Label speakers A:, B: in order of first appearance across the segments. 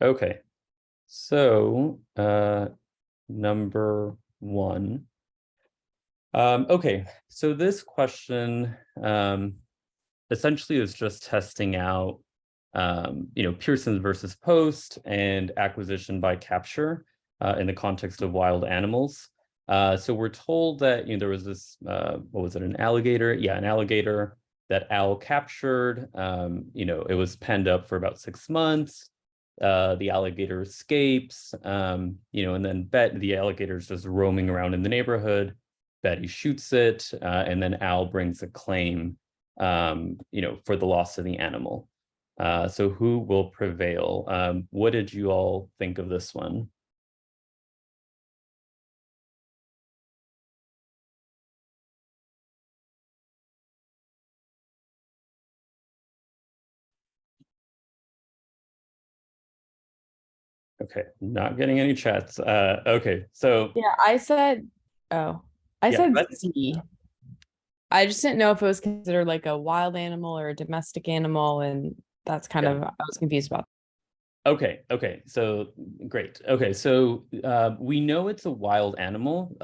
A: Okay, so number one. Okay, so this question essentially is just testing out Pearson versus Post and acquisition by capture in the context of wild animals. So we're told that there was this what was it, an alligator? Yeah, an alligator that Al captured. It was penned up for about 6 months. The alligator escapes, and then the alligator's just roaming around in the neighborhood. Betty shoots it, and then Al brings a claim, for the loss of the animal. So who will prevail? What did you all think of this one? Okay, not getting any chats. Okay, so
B: Yeah, I
A: yeah,
B: said
A: that's
B: C. I just didn't know if it was considered like a wild animal or a domestic animal, and that's kind
A: yeah.
B: of I was confused about.
A: Okay. So great. Okay, so we know it's a wild animal.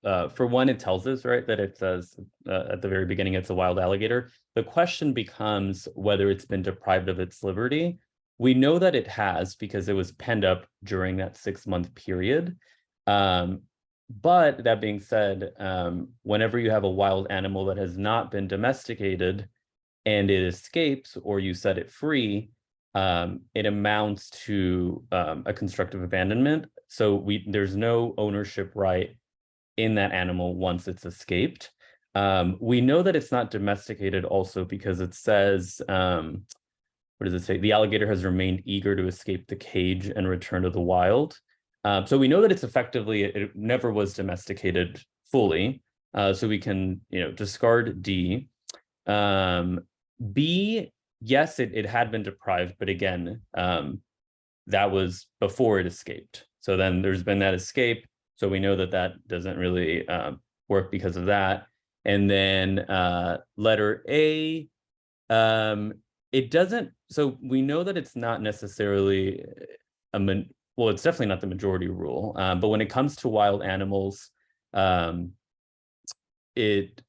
A: For one, it tells us, right, that it says at the very beginning it's a wild alligator. The question becomes whether it's been deprived of its liberty. We know that it has because it was penned up during that 6-month period. Um, but that being said, whenever you have a wild animal that has not been domesticated and it escapes or you set it free, it amounts to a constructive abandonment. So there's no ownership right in that animal once it's escaped. We know that it's not domesticated also because it says, what does it say? The alligator has remained eager to escape the cage and return to the wild. So we know that it never was domesticated fully. So we can, discard D. B, yes, it had been deprived, but again, that was before it escaped. So then there's been that escape. So we know that that doesn't really work because of that. And then letter A, it doesn't. So we know that it's not necessarily well, it's definitely not the majority rule. But when it comes to wild animals, um, it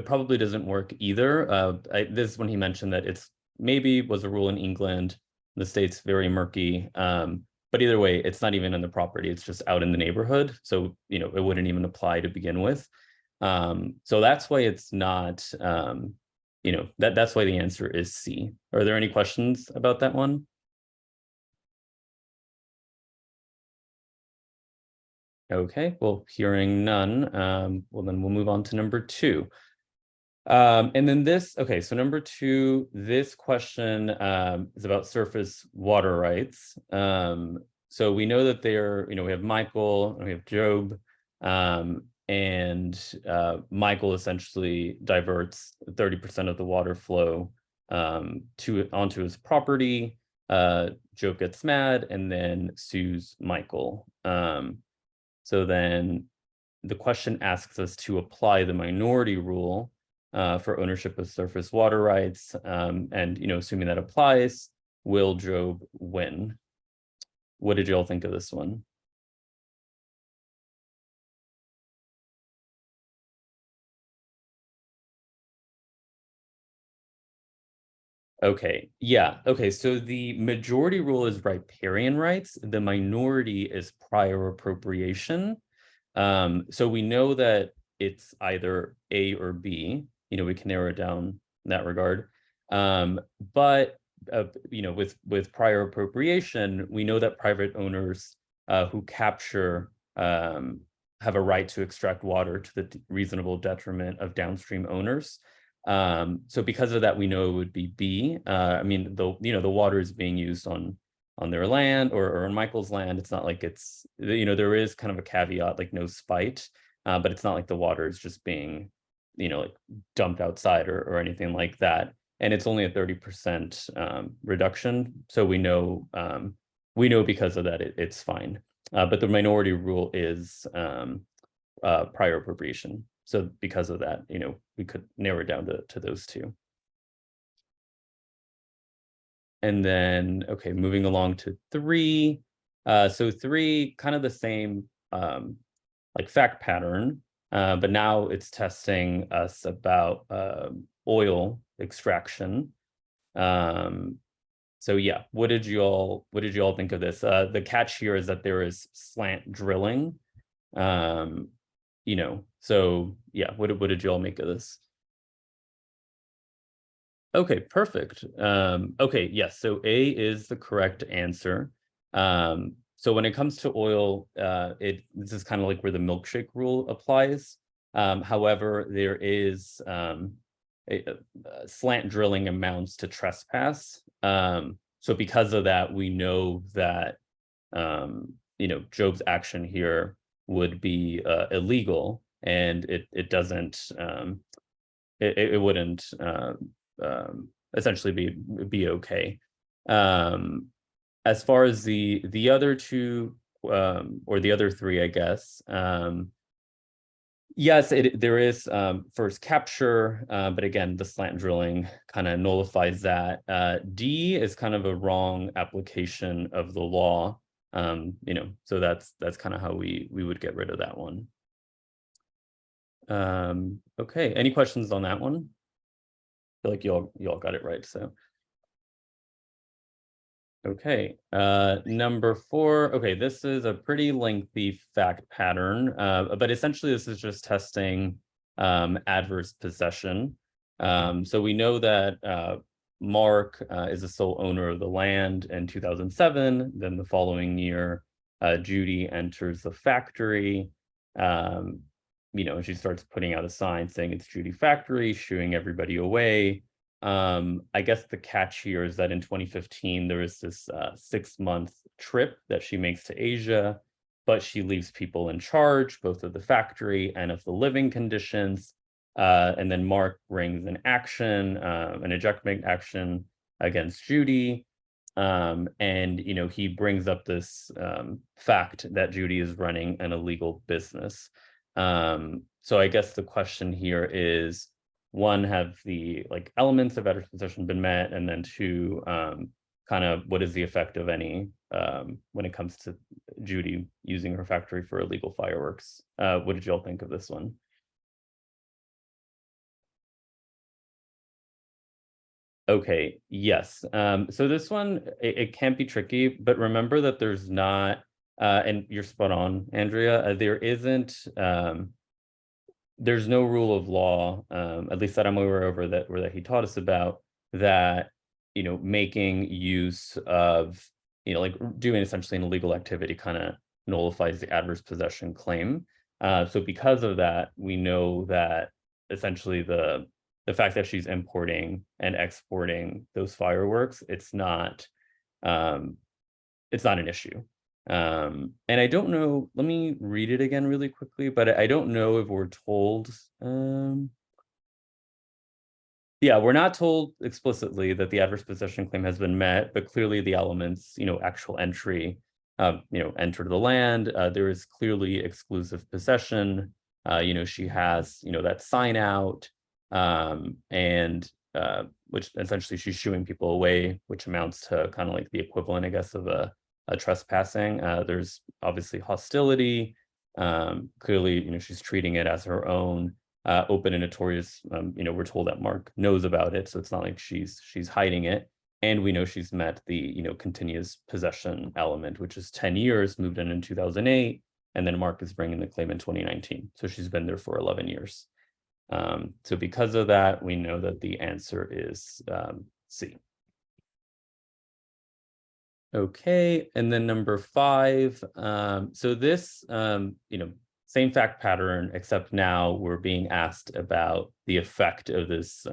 A: probably doesn't work either. This is when he mentioned that it's maybe was a rule in England. The state's very murky. But either way, it's not even in the property. It's just out in the neighborhood. So, it wouldn't even apply to begin with. So that's why it's not, that's why the answer is C. Are there any questions about that one? Okay, well, hearing none, well, then we'll move on to number 2. And then okay, so number 2, this question is about surface water rights. So we know that we have Michael and we have Job, and Michael essentially diverts 30% of the water flow onto his property. Job gets mad and then sues Michael. So then the question asks us to apply the minority rule for ownership of surface water rights. And, assuming that applies, will Job win? What did you all think of this one? Okay, yeah. Okay, so the majority rule is riparian rights. The minority is prior appropriation. So we know that it's either A or B. We can narrow it down in that regard. But with prior appropriation, we know that private owners who capture have a right to extract water to the reasonable detriment of downstream owners. So because of that, we know it would be B. I mean, the water is being used on their land or on Michael's land. It's not like it's, there is kind of a caveat, like no spite, but it's not like the water is just being, like dumped outside or anything like that. And it's only a 30% reduction. So we know because of that, it's fine. But the minority rule is prior appropriation. So because of that, we could narrow it down to those two. And then, okay, moving along to 3. So 3, kind of the same like fact pattern, but now it's testing us about oil extraction. So yeah, what did you all think of this? The catch here is that there is slant drilling. So yeah, what did you all make of this? Okay, perfect. Okay, yes, so A is the correct answer. So when it comes to oil, this is kind of like where the milkshake rule applies. However, there is slant drilling amounts to trespass. So because of that, we know that Job's action here would be illegal, and it doesn't it wouldn't essentially be okay. As far as the other two or the other 3, I guess. Yes, there is first capture, but again, the slant drilling kind of nullifies that. D is kind of a wrong application of the law. So that's kind of how we would get rid of that one. Okay, any questions on that one? I feel like you all got it right. So okay, number 4. Okay, this is a pretty lengthy fact pattern, but essentially this is just testing adverse possession. So we know that Mark is the sole owner of the land in 2007. Then the following year, Judy enters the factory. And she starts putting out a sign saying it's Judy Factory, shooing everybody away. I guess the catch here is that in 2015, there was this 6-month trip that she makes to Asia, but she leaves people in charge, both of the factory and of the living conditions. And then Mark brings an ejectment action against Judy. And he brings up this fact that Judy is running an illegal business. So I guess the question here is, 1, have the elements of adverse possession been met, and then 2, kind of what is the effect of any when it comes to Judy using her factory for illegal fireworks? What did you all think of this one? Okay, yes. So this one, it can be tricky, but remember that there's not, and you're spot on, Andrea, there's no rule of law, at least that I'm aware of, or that he taught us about, that making use of doing essentially an illegal activity kind of nullifies the adverse possession claim. So because of that, we know that essentially the fact that she's importing and exporting those fireworks, it's not an issue. And I don't know, let me read it again really quickly, but I don't know if we're told, yeah, we're not told explicitly that the adverse possession claim has been met, but clearly the elements, actual entry, enter the land, there is clearly exclusive possession, she has, that sign out, and which essentially she's shooing people away, which amounts to kind of like the equivalent, I guess, of a trespassing. There's obviously hostility. Clearly, she's treating it as her own, open and notorious. We're told that Mark knows about it, so it's not like she's hiding it. And we know she's met the continuous possession element, which is 10 years, moved in 2008, and then Mark is bringing the claim in 2019. So she's been there for 11 years. So because of that, we know that the answer is C. Okay, and then number 5. So this, same fact pattern, except now we're being asked about the effect of this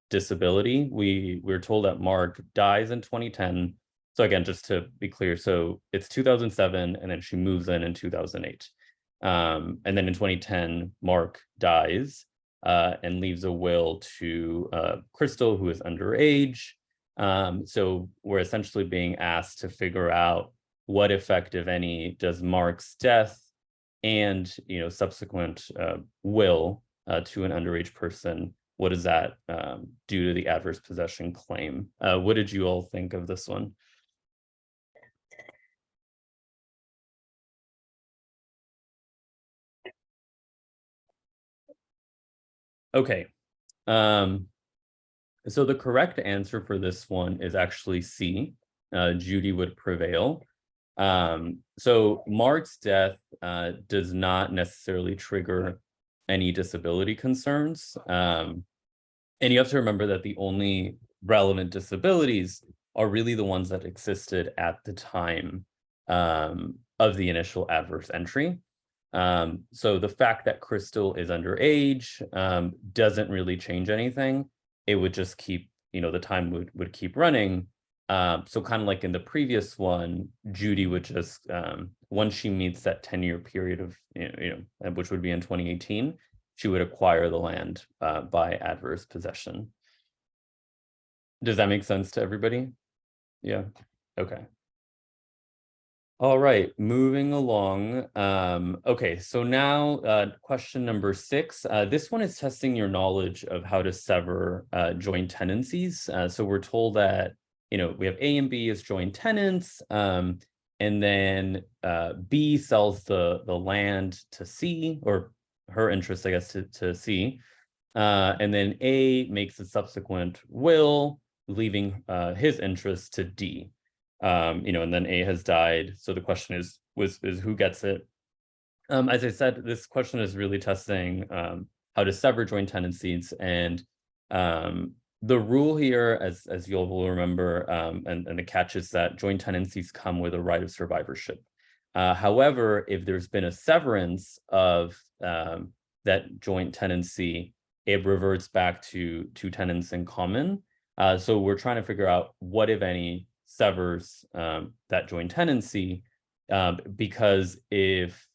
A: disability. We're told that Mark dies in 2010. So again, just to be clear, so it's 2007, and then she moves in 2008. And then in 2010, Mark dies and leaves a will to Crystal, who is underage. So we're essentially being asked to figure out what effect, if any, does Mark's death and subsequent will to an underage person what does that do to the adverse possession claim? What did you all think of this one? Okay. So the correct answer for this one is actually C. Judy would prevail. So Mark's death does not necessarily trigger any disability concerns. And you have to remember that the only relevant disabilities are really the ones that existed at the time of the initial adverse entry. So the fact that Crystal is underage doesn't really change anything. It would just keep, the time would keep running. So kind of like in the previous one, Judy would just, once she meets that 10-year period of, which would be in 2018, she would acquire the land by adverse possession. Does that make sense to everybody? Yeah. Okay. All right, moving along. Okay, so now question number 6. This one is testing your knowledge of how to sever joint tenancies. So we're told that, we have A and B as joint tenants, and then B sells the land to C, or her interest, I guess, to C. And then A makes a subsequent will, leaving his interest to D. And then A has died. So the question is who gets it? As I said, this question is really testing how to sever joint tenancies. And the rule here, as you'll will remember, and the catch is that joint tenancies come with a right of survivorship. However, if there's been a severance of that joint tenancy, it reverts back to two tenants in common. So we're trying to figure out what, if any, severs that joint tenancy, because if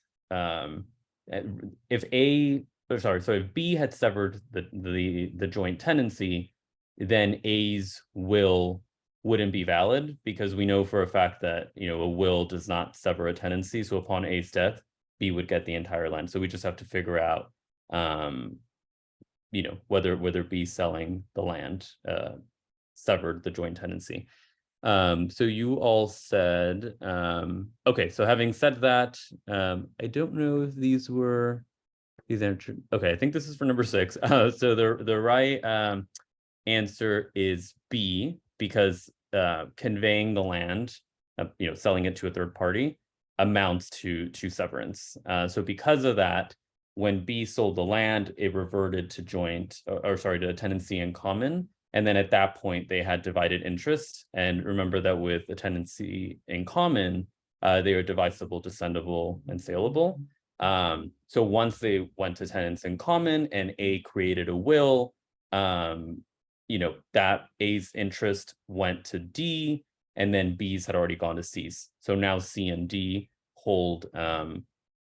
A: if B had severed the joint tenancy, then A's will wouldn't be valid, because we know for a fact that a will does not sever a tenancy. So upon A's death, B would get the entire land. So we just have to figure out whether B selling the land severed the joint tenancy. So you all said, okay, so having said that, I don't know if these answered. Okay, I think this is for number 6. So the right answer is B, because conveying the land, selling it to a third party, amounts to severance. So because of that, when B sold the land, it reverted to to tenancy in common. And then at that point, they had divided interest. And remember that with a tenancy in common, they are divisible, descendable, and saleable. So once they went to tenants in common and A created a will, that A's interest went to D, and then B's had already gone to C's. So now C and D hold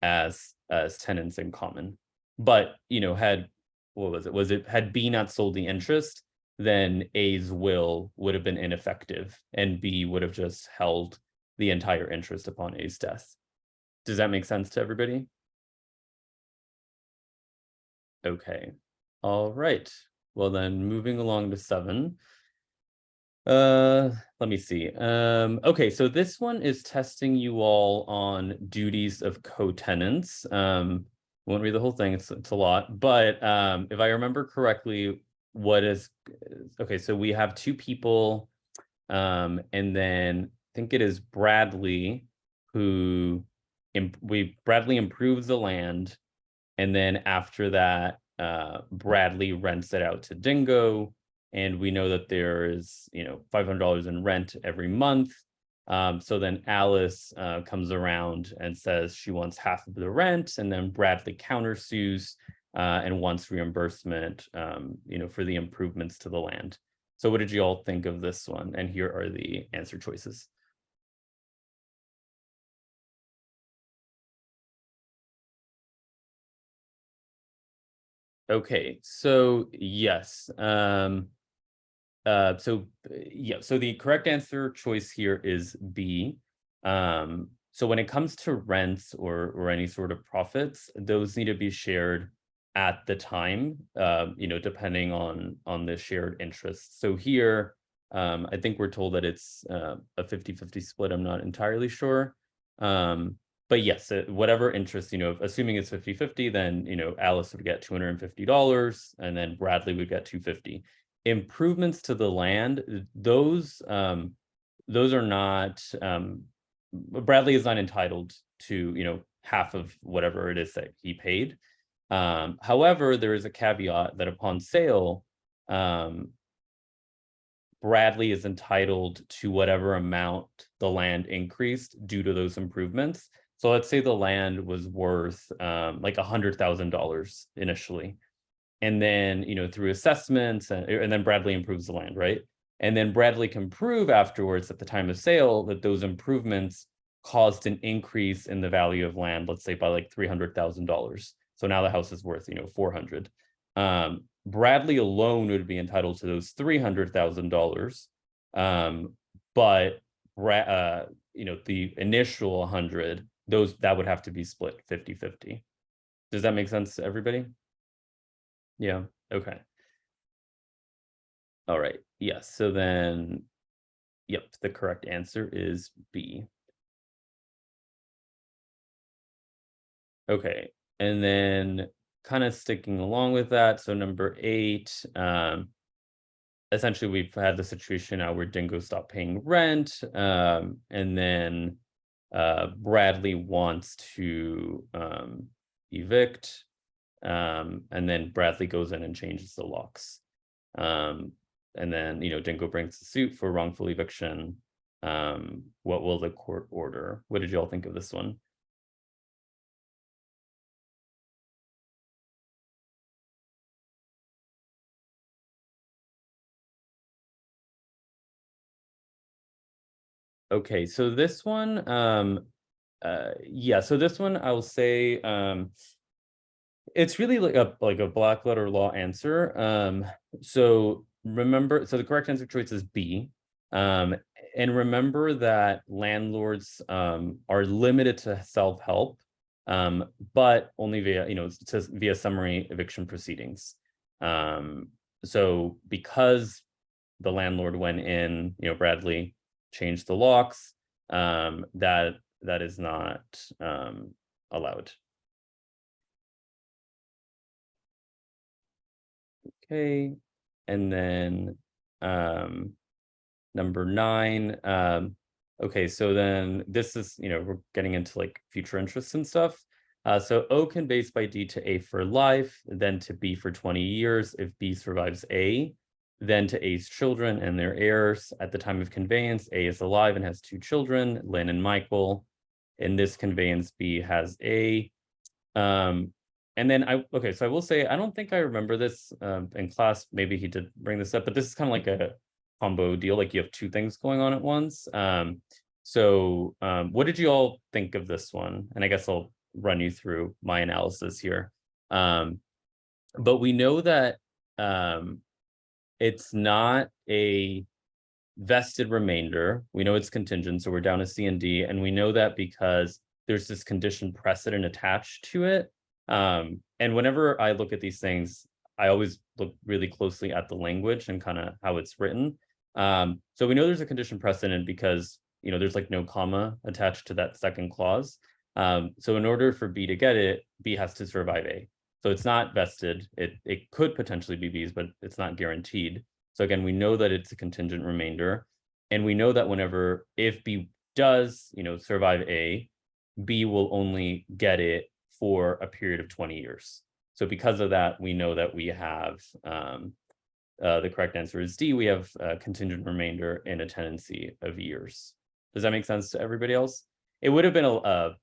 A: as tenants in common. But had B not sold the interest, then A's will would have been ineffective, and B would have just held the entire interest upon A's death. Does that make sense to everybody? Okay. All right. Well, then moving along to 7. Let me see. Okay, so this one is testing you all on duties of co-tenants. Won't read the whole thing, it's a lot, but if I remember correctly, okay, so we have 2 people, and then I think it is Bradley who Bradley improves the land, and then after that, Bradley rents it out to Dingo, and we know that there is $500 in rent every month. So then Alice comes around and says she wants half of the rent, and then Bradley countersues and wants reimbursement for the improvements to the land. So what did you all think of this one? And here are the answer choices. Okay, so yes. So the correct answer choice here is B. So when it comes to rents or any sort of profits, those need to be shared at the time, depending on the shared interests. So here, I think we're told that it's a 50-50 split. I'm not entirely sure. But yes, whatever interest, assuming it's 50-50, then, Alice would get $250 and then Bradley would get $250. Improvements to the land, those are not, Bradley is not entitled to, half of whatever it is that he paid. However, there is a caveat that upon sale, Bradley is entitled to whatever amount the land increased due to those improvements. So let's say the land was worth like $100,000 initially. And then, through assessments and then Bradley improves the land, right? And then Bradley can prove afterwards at the time of sale that those improvements caused an increase in the value of land, let's say by like $300,000. So now the house is worth, 400. Bradley alone would be entitled to those $300,000. But the initial 100, that would have to be split 50-50. Does that make sense to everybody? Yeah. Okay. All right. Yes. So then, yep, the correct answer is B. Okay. And then kind of sticking along with that. So number 8, essentially we've had the situation now where Dingo stopped paying rent. And then Bradley wants to evict. And then Bradley goes in and changes the locks. And then, Dingo brings the suit for wrongful eviction. What will the court order? What did you all think of this one? Okay, so this one, so this one I'll say, it's really like a black letter law answer. So the correct answer choice is B. And remember that landlords are limited to self-help, but only via, it says via summary eviction proceedings. So because the landlord went in, Bradley changed the locks, that is not allowed. Okay, and then number 9. Okay, so then this is, we're getting into like future interests and stuff. So O can base by D to A for life, then to B for 20 years if B survives A, then to A's children and their heirs. At the time of conveyance, A is alive and has 2 children, Lynn and Michael. In this conveyance, B has A. And then so I will say, I don't think I remember this in class. Maybe he did bring this up, but this is kind of like a combo deal. Like you have 2 things going on at once. What did you all think of this one? And I guess I'll run you through my analysis here. But we know that it's not a vested remainder. We know it's contingent, so we're down to C and D. And we know that because there's this condition precedent attached to it. And whenever I look at these things, I always look really closely at the language and kind of how it's written. So we know there's a condition precedent because, there's like no comma attached to that second clause. So in order for B to get it, B has to survive A. So it's not vested. It could potentially be B's, but it's not guaranteed. So again, we know that it's a contingent remainder. And we know that if B does, survive A, B will only get it for a period of 20 years. So because of that, we know that we have, the correct answer is D. We have a contingent remainder in a tenancy of years. Does that make sense to everybody else? It would have been a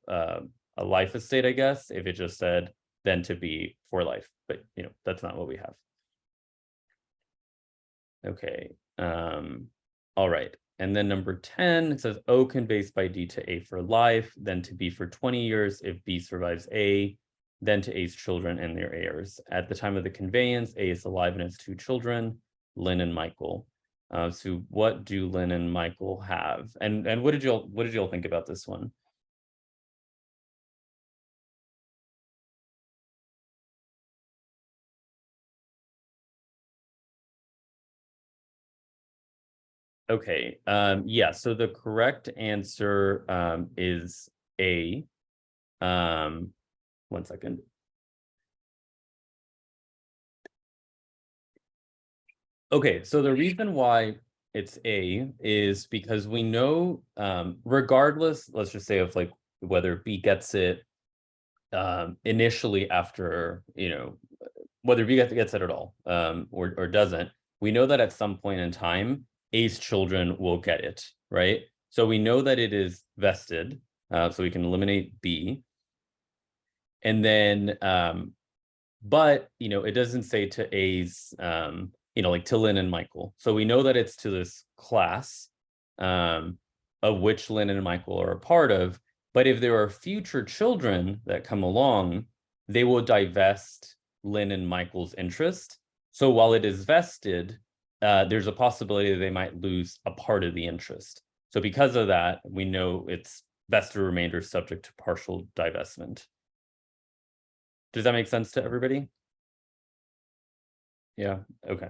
A: life estate, I guess, if it just said then to be for life, but that's not what we have. Okay. All right. And then number 10, it says O can base by D to A for life, then to B for 20 years if B survives A, then to A's children and their heirs. At the time of the conveyance, A is alive and has 2 children, Lynn and Michael. So what do Lynn and Michael have? And what did you all think about this one? Okay. Yeah. So the correct answer is A. One second. Okay. So the reason why it's A is because we know, regardless, let's just say of like whether B gets it initially after, whether B gets it at all or doesn't, we know that at some point in time, A's children will get it, right? So we know that it is vested, so we can eliminate B. And then, but, it doesn't say to A's, like to Lynn and Michael. So we know that it's to this class of which Lynn and Michael are a part of. But if there are future children that come along, they will divest Lynn and Michael's interest. So while it is vested, there's a possibility that they might lose a part of the interest. So because of that, we know it's vested remainder subject to partial divestment. Does that make sense to everybody? Yeah. Okay.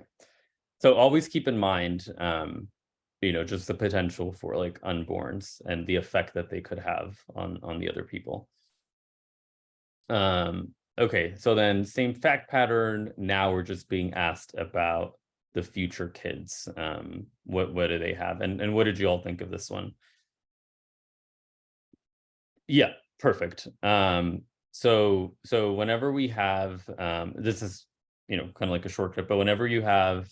A: So always keep in mind, just the potential for like unborns and the effect that they could have on the other people. Okay. So then same fact pattern. Now we're just being asked about the future kids. What do they have? And what did you all think of this one? Yeah, perfect. So whenever we have this is kind of like a shortcut, but whenever you have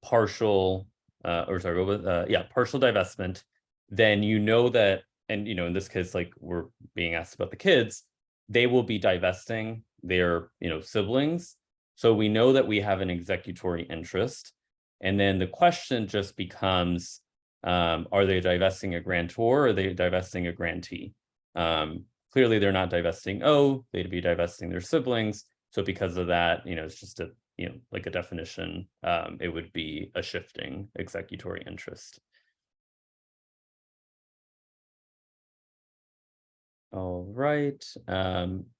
A: partial or sorry, what was partial divestment, then you know that, and in this case, like we're being asked about the kids, they will be divesting their siblings. So we know that we have an executory interest. And then the question just becomes, are they divesting a grantor or are they divesting a grantee? Clearly they're not divesting O, they'd be divesting their siblings. So because of that, it's just a, like a definition, it would be a shifting executory interest. All right,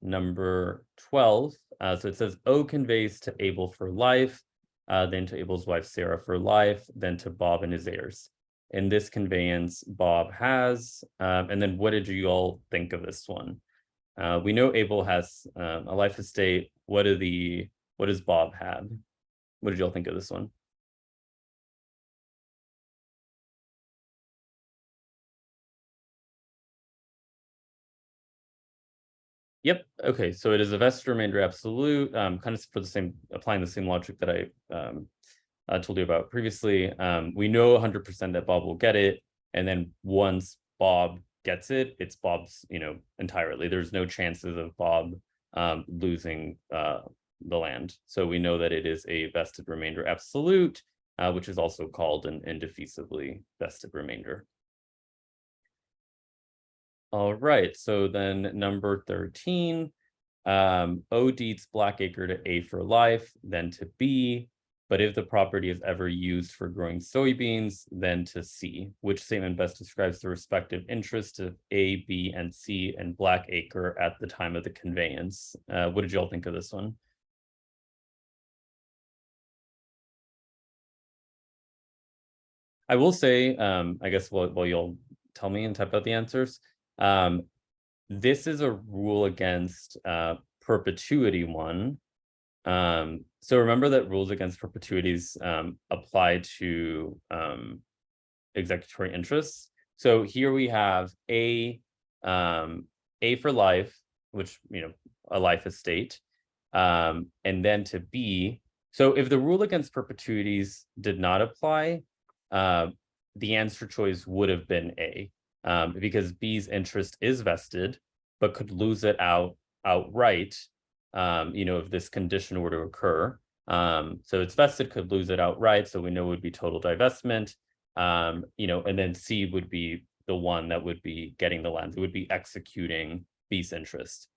A: number 12. So it says O conveys to Abel for life, then to Abel's wife Sarah for life, then to Bob and his heirs. In this conveyance, Bob has, and then what did you all think of this one? We know Abel has a life estate. What does Bob have? What did you all think of this one? Yep. Okay. So it is a vested remainder absolute, kind of for the same, applying the same logic that I told you about previously. We know 100% that Bob will get it. And then once Bob gets it, it's Bob's, entirely. There's no chances of Bob losing the land. So we know that it is a vested remainder absolute, which is also called an indefeasibly vested remainder. All right, so then number 13, O deeds Blackacre to A for life, then to B, but if the property is ever used for growing soybeans, then to C. Which statement best describes the respective interests of A, B, and C and Blackacre at the time of the conveyance? What did you all think of this one? I will say, I guess while you'll tell me and type out the answers, this is a rule against perpetuity one. So remember that rules against perpetuities apply to executory interests. So here we have A for life, which a life estate, and then to B. So if the rule against perpetuities did not apply, the answer choice would have been A, because B's interest is vested, but could lose it outright, if this condition were to occur. So it's vested, could lose it outright. So we know it would be total divestment, and then C would be the one that would be getting the land. It would be executing B's interest.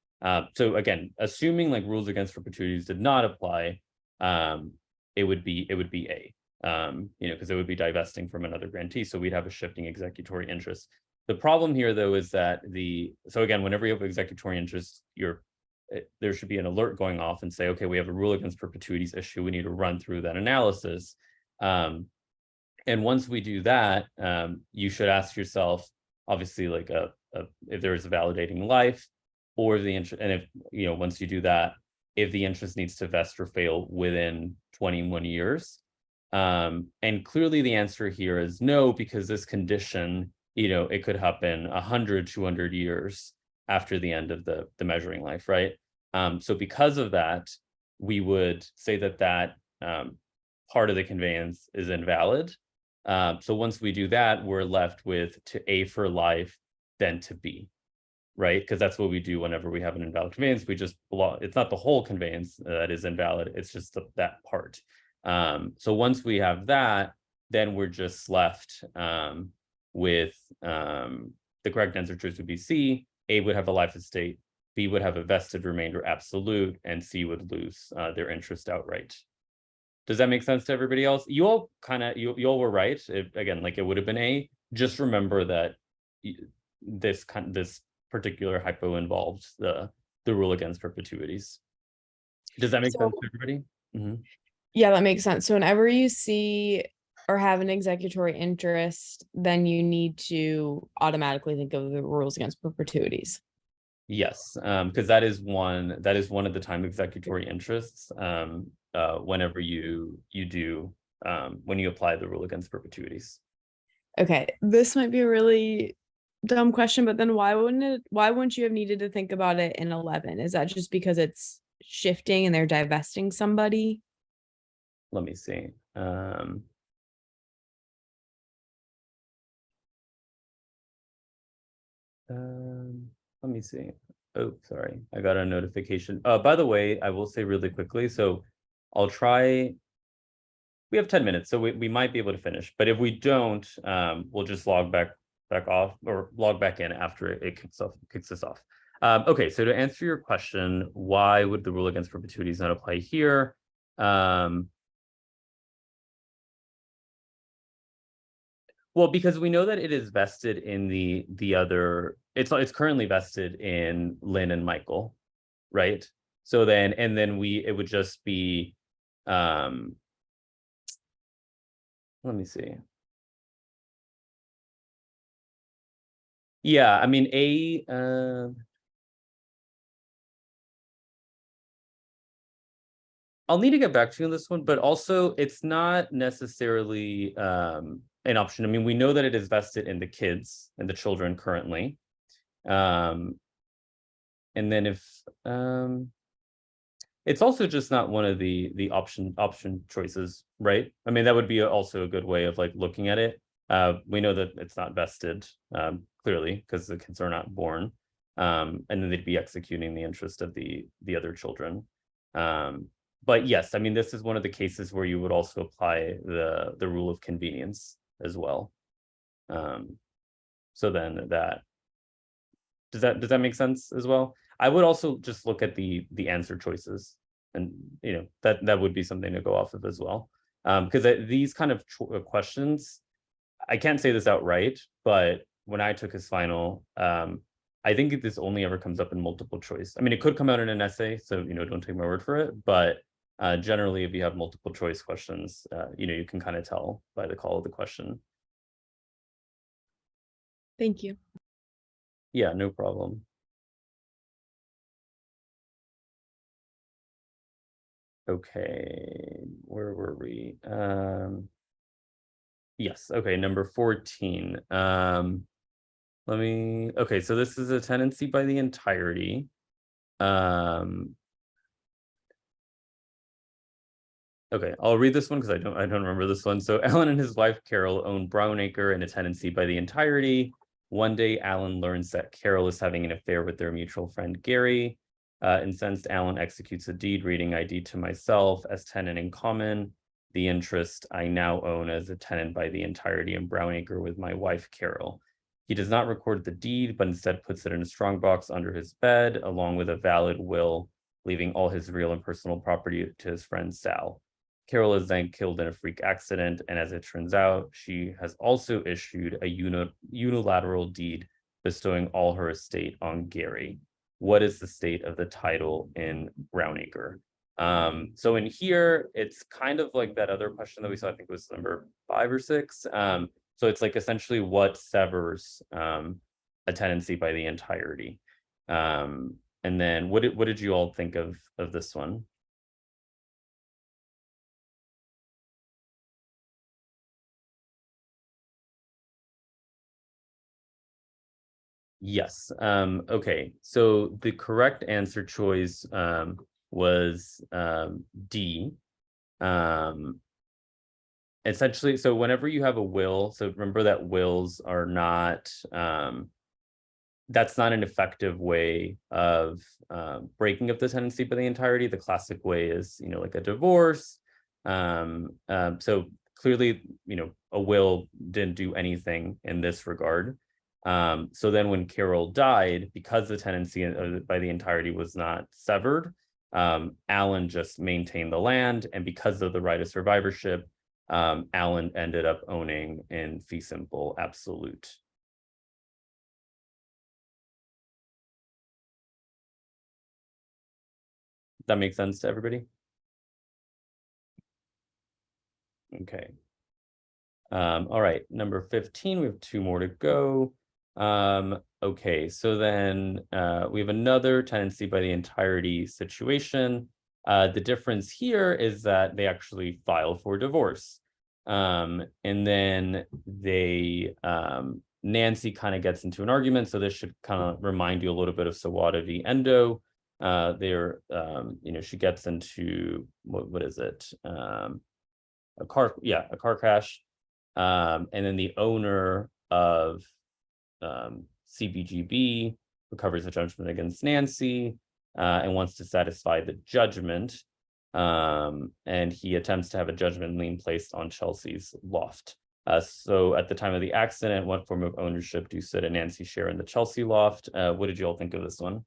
A: So again, assuming like rules against perpetuities did not apply, it would be A. Because it would be divesting from another grantee. So we'd have a shifting executory interest. The problem here, though, is that so again, whenever you have executory interest, there should be an alert going off and say, okay, we have a rule against perpetuities issue. We need to run through that analysis. And once we do that, you should ask yourself, obviously, like if there is a validating life, or the interest, and if once you do that, if the interest needs to vest or fail within 21 years. And clearly the answer here is no, because this condition, it could happen 100, 200 years after the end of the measuring life, right? So because of that, we would say that part of the conveyance is invalid. So once we do that, we're left with to A for life, then to B, right? Because that's what we do whenever we have an invalid conveyance. We just it's not the whole conveyance that is invalid, it's just that part. So once we have that, then we're just left with the correct answer choice would be C. A would have a life estate, B would have a vested remainder absolute, and C would lose their interest outright. Does that make sense to everybody else? You all were right. Again, like it would have been A. Just remember that this particular hypo involves the rule against perpetuities. Does that make sense to everybody? Mm-hmm.
B: Yeah, that makes sense. So whenever you see or have an executory interest, then you need to automatically think of the rules against perpetuities.
A: Yes, because that is one of the time executory interests. Whenever you do when you apply the rule against perpetuities.
B: Okay, this might be a really dumb question, but then why wouldn't you have needed to think about it in 11? Is that just because it's shifting and they're divesting somebody?
A: Let me see. Let me see. Oh, sorry. I got a notification. By the way, I will say really quickly. So I'll try. We have 10 minutes, so we might be able to finish. But if we don't, we'll just log back off or log back in after it kicks us off. Okay, so to answer your question, why would the rule against perpetuities not apply here? Well, because we know that it is vested in the other. It's currently vested in Lynn and Michael, right? So then it would just be. Let me see. Yeah, I mean I'll need to get back to you on this one, but also it's not necessarily an option. I mean, we know that it is vested in the kids and the children currently. And then if it's also just not one of the option choices, right? I mean, that would be also a good way of like looking at it. We know that it's not vested clearly because the kids are not born, and then they'd be executing the interest of the other children. But yes, I mean, this is one of the cases where you would also apply the rule of convenience as well. So then does that make sense as well? I would also just look at the answer choices, and that would be something to go off of as well. Because these kind of questions, I can't say this outright, but when I took his final, I think this only ever comes up in multiple choice. I mean, it could come out in an essay, so don't take my word for it. But generally, if you have multiple choice questions, you can kind of tell by the call of the question.
B: Thank you.
A: Yeah, no problem. Okay, where were we? Yes, okay, number 14. Okay, so this is a tenancy by the entirety. Okay, I'll read this one because I don't remember this one. So Alan and his wife Carol own Brownacre in a tenancy by the entirety. One day, Alan learns that Carol is having an affair with their mutual friend Gary. Incensed, Alan executes a deed reading I deed to myself as tenant in common. The interest I now own as a tenant by the entirety in Brownacre with my wife Carol. He does not record the deed, but instead puts it in a strongbox under his bed, along with a valid will, leaving all his real and personal property to his friend Sal. Carol is then killed in a freak accident, and as it turns out, she has also issued a unilateral deed bestowing all her estate on Gary. What is the state of the title in Brownacre? So in here, it's kind of like that other question that we saw, I think it was number 5 or 6. So it's like essentially what severs a tenancy by the entirety. And then what did you all think of this one? Yes. Okay. So the correct answer choice was D. Essentially, so whenever you have a will, so remember that wills are not that's not an effective way of breaking up the tenancy by the entirety. The classic way is, like a divorce. So clearly, a will didn't do anything in this regard. So then when Carol died, because the tenancy by the entirety was not severed, Alan just maintained the land. And because of the right of survivorship, Alan ended up owning in fee simple absolute. That makes sense to everybody? Okay. All right, number 15, we have 2 more to go. Okay, so then we have another tenancy by the entirety situation. The difference here is that they actually file for divorce. And then Nancy kind of gets into an argument, so this should kind of remind you a little bit of Sawada v. Endo. She gets into, what is it? A car crash. And then the owner of CBGB recovers a judgment against Nancy and wants to satisfy the judgment. And he attempts to have a judgment lien placed on Chelsea's loft. So at the time of the accident, what form of ownership do Sid and Nancy share in the Chelsea loft? What did you all think of this one?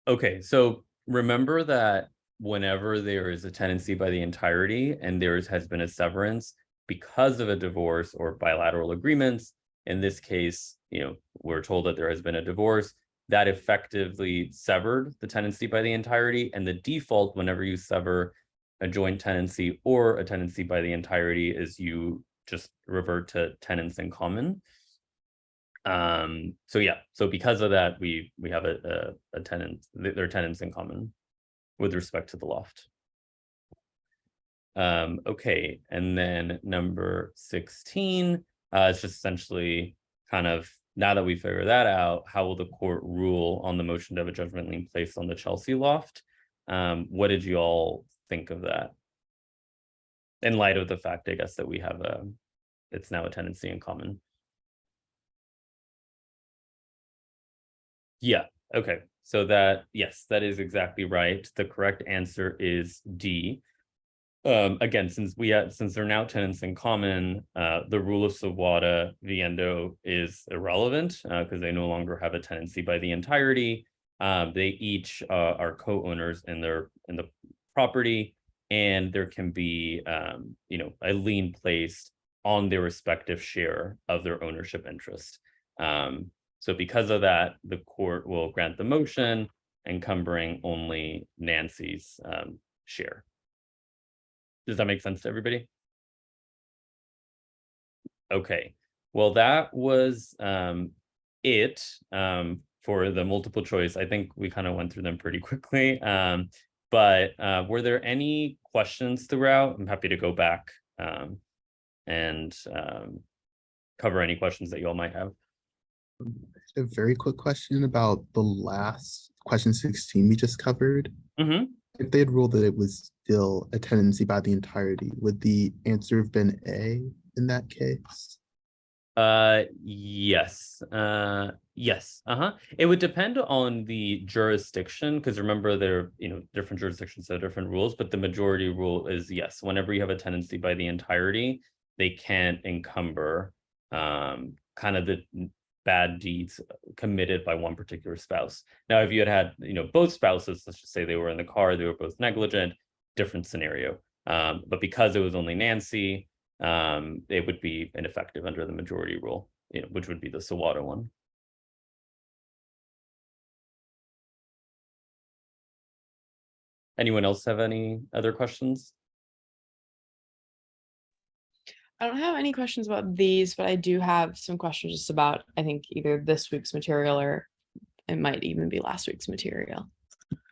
A: Okay, so remember that whenever there is a tenancy by the entirety and there has been a severance because of a divorce or bilateral agreements, in this case, we're told that there has been a divorce that effectively severed the tenancy by the entirety. And the default whenever you sever a joint tenancy or a tenancy by the entirety is you just revert to tenants in common. So because of that, we have a tenant, they're tenants in common with respect to the loft. Okay, and then number 16, it's just essentially kind of, now that we figure that out, how will the court rule on the motion to have a judgment lien placed on the Chelsea loft? What did you all think of that? In light of the fact, I guess, that we have it's now a tenancy in common. Yeah. Okay. So yes, that is exactly right. The correct answer is D. Again, since they're now tenants in common, the rule of Sawada v. Endo is irrelevant because they no longer have a tenancy by the entirety. They each are co-owners in the property, and there can be a lien placed on their respective share of their ownership interest. So because of that, the court will grant the motion, encumbering only Nancy's share. Does that make sense to everybody? Okay. Well, that was it for the multiple choice. I think we kind of went through them pretty quickly. But were there any questions throughout? I'm happy to go back and cover any questions that you all might have.
C: A very quick question about the last question 16 we just covered.
A: Mm-hmm.
C: If they had ruled that it was still a tenancy by the entirety, would the answer have been A in that case?
A: Yes. Yes. It would depend on the jurisdiction, because remember there, different jurisdictions have different rules, but the majority rule is yes. Whenever you have a tenancy by the entirety, they can't encumber kind of the bad deeds committed by one particular spouse. Now, if you had both spouses, let's just say they were in the car, they were both negligent, different scenario. But because it was only Nancy, it would be ineffective under the majority rule, which would be the Sawada one. Anyone else have any other questions?
B: I don't have any questions about these, but I do have some questions just about, I think, either this week's material or it might even be last week's material.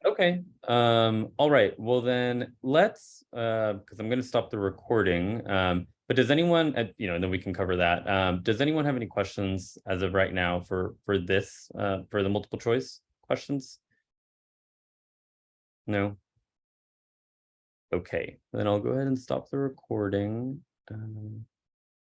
A: Okay. All right. Well, then let's, because I'm going to stop the recording. But does anyone, and then we can cover that. Does anyone have any questions as of right now for this, for the multiple choice questions? No. Okay, then I'll go ahead and stop the recording.